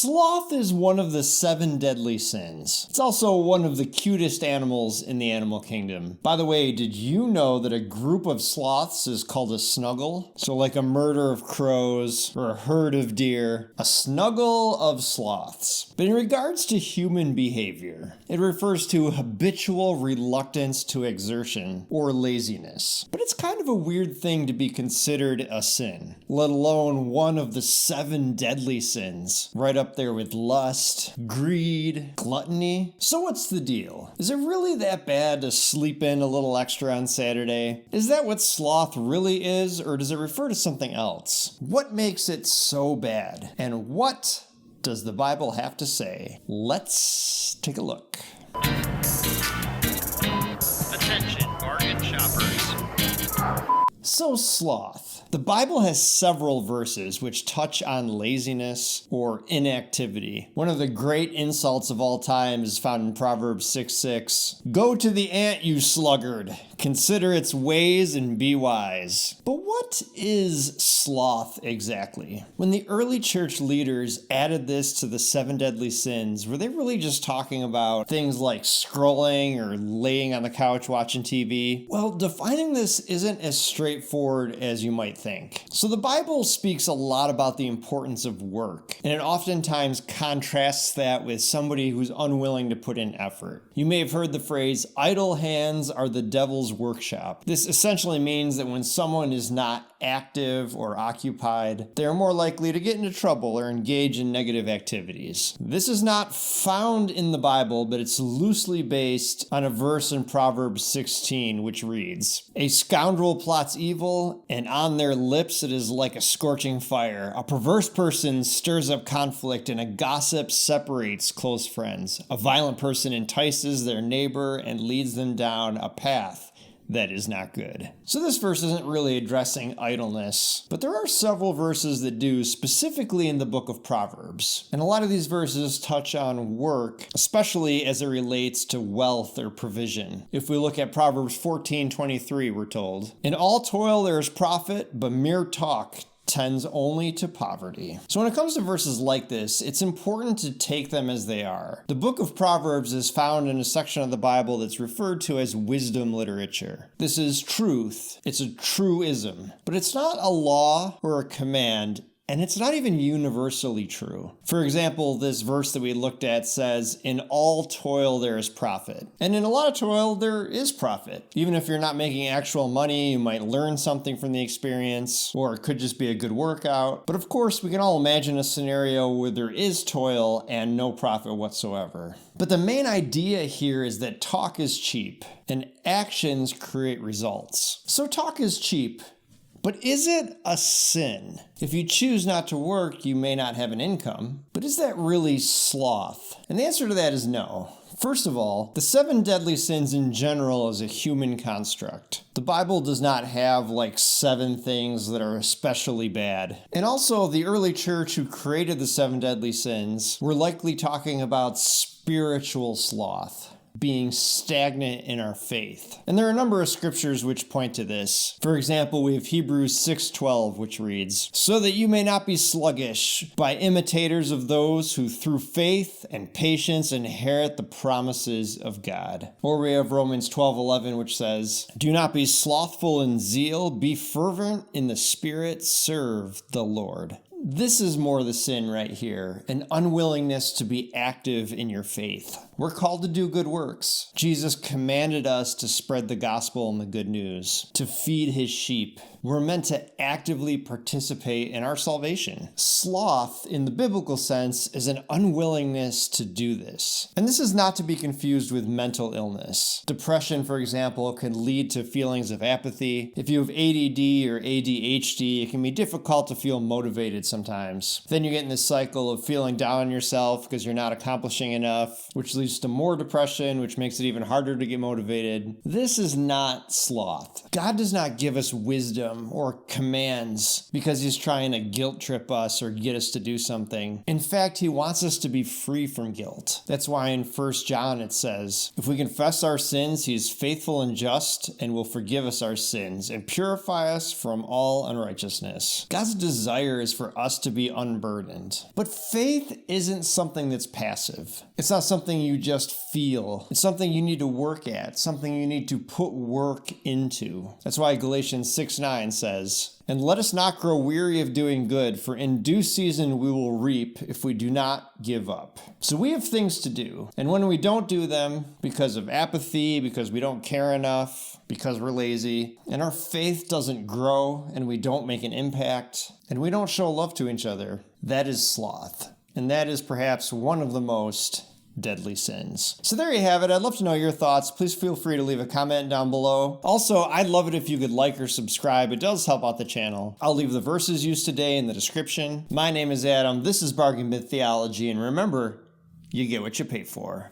Sloth is one of the 7 deadly sins. It's also one of the cutest animals in the animal kingdom. By the way, did you know that a group of sloths is called a snuggle? So like a murder of crows or a herd of deer, a snuggle of sloths. But in regards to human behavior, it refers to habitual reluctance to exertion or laziness. But it's kind of a weird thing to be considered a sin, let alone one of the 7 deadly sins, right up there with lust, greed, gluttony. So what's the deal? Is it really that bad to sleep in a little extra on Saturday? Is that what sloth really is, or does it refer to something else? What makes it so bad? And what does the Bible have to say? Let's take a look. Attention, bargain shoppers. So sloth. The Bible has several verses which touch on laziness or inactivity. One of the great insults of all time is found in Proverbs 6:6. Go to the ant, you sluggard. Consider its ways and be wise. But what is sloth exactly? When the early church leaders added this to the 7 deadly sins, were they really just talking about things like scrolling or laying on the couch watching TV? Well, defining this isn't as straightforward as you might think. So the Bible speaks a lot about the importance of work, and it oftentimes contrasts that with somebody who's unwilling to put in effort. You may have heard the phrase, idle hands are the devil's workshop. This essentially means that when someone is not active or occupied, they are more likely to get into trouble or engage in negative activities. This is not found in the Bible, but it's loosely based on a verse in Proverbs 16, which reads, a scoundrel plots evil, and on their lips it is like a scorching fire. A perverse person stirs up conflict, and a gossip separates close friends. A violent person entices their neighbor and leads them down a path that is not good. So this verse isn't really addressing idleness, but there are several verses that do, specifically in the book of Proverbs. And a lot of these verses touch on work, especially as it relates to wealth or provision. If we look at Proverbs 14:23, we're told, in all toil there is profit, but mere talk tends only to poverty. So when it comes to verses like this, it's important to take them as they are. The book of Proverbs is found in a section of the Bible that's referred to as wisdom literature. This is truth. It's a truism, but it's not a law or a command. And it's not even universally true. For example, this verse that we looked at says, in all toil there is profit. And in a lot of toil, there is profit. Even if you're not making actual money, you might learn something from the experience, or it could just be a good workout. But of course, we can all imagine a scenario where there is toil and no profit whatsoever. But the main idea here is that talk is cheap, and actions create results. So talk is cheap. But is it a sin? If you choose not to work, you may not have an income. But is that really sloth? And the answer to that is no. First of all, the 7 deadly sins in general is a human construct. The Bible does not have like 7 things that are especially bad. And also, the early church who created the 7 deadly sins were likely talking about spiritual sloth, being stagnant in our faith. And there are a number of scriptures which point to this. For example, we have Hebrews 6:12, which reads, so that you may not be sluggish, by imitators of those who through faith and patience inherit the promises of God. Or we have Romans 12:11, which says, do not be slothful in zeal, be fervent in the spirit, serve the Lord. This is more the sin right here, an unwillingness to be active in your faith. We're called to do good works. Jesus commanded us to spread the gospel and the good news, to feed his sheep. We're meant to actively participate in our salvation. Sloth, in the biblical sense, is an unwillingness to do this. And this is not to be confused with mental illness. Depression, for example, can lead to feelings of apathy. If you have ADD or ADHD, it can be difficult to feel motivated sometimes. Then you get in this cycle of feeling down on yourself because you're not accomplishing enough, which leads to more depression, which makes it even harder to get motivated. This is not sloth. God does not give us wisdom freedom or commands because he's trying to guilt trip us or get us to do something. In fact, he wants us to be free from guilt. That's why in 1 John it says, if we confess our sins, he is faithful and just and will forgive us our sins and purify us from all unrighteousness. God's desire is for us to be unburdened. But faith isn't something that's passive. It's not something you just feel. It's something you need to work at, something you need to put work into. That's why Galatians 6:9 says, and let us not grow weary of doing good, for in due season we will reap if we do not give up. So we have things to do. And when we don't do them because of apathy, because we don't care enough, because we're lazy, and our faith doesn't grow, and we don't make an impact, and we don't show love to each other, that is sloth. And that is perhaps one of the most deadly sins. So there you have it. I'd love to know your thoughts. Please feel free to leave a comment down below. Also, I'd love it if you could like or subscribe. It does help out the channel. I'll leave the verses used today in the description. My name is Adam. This is Bargain Bin Theology. And remember, you get what you pay for.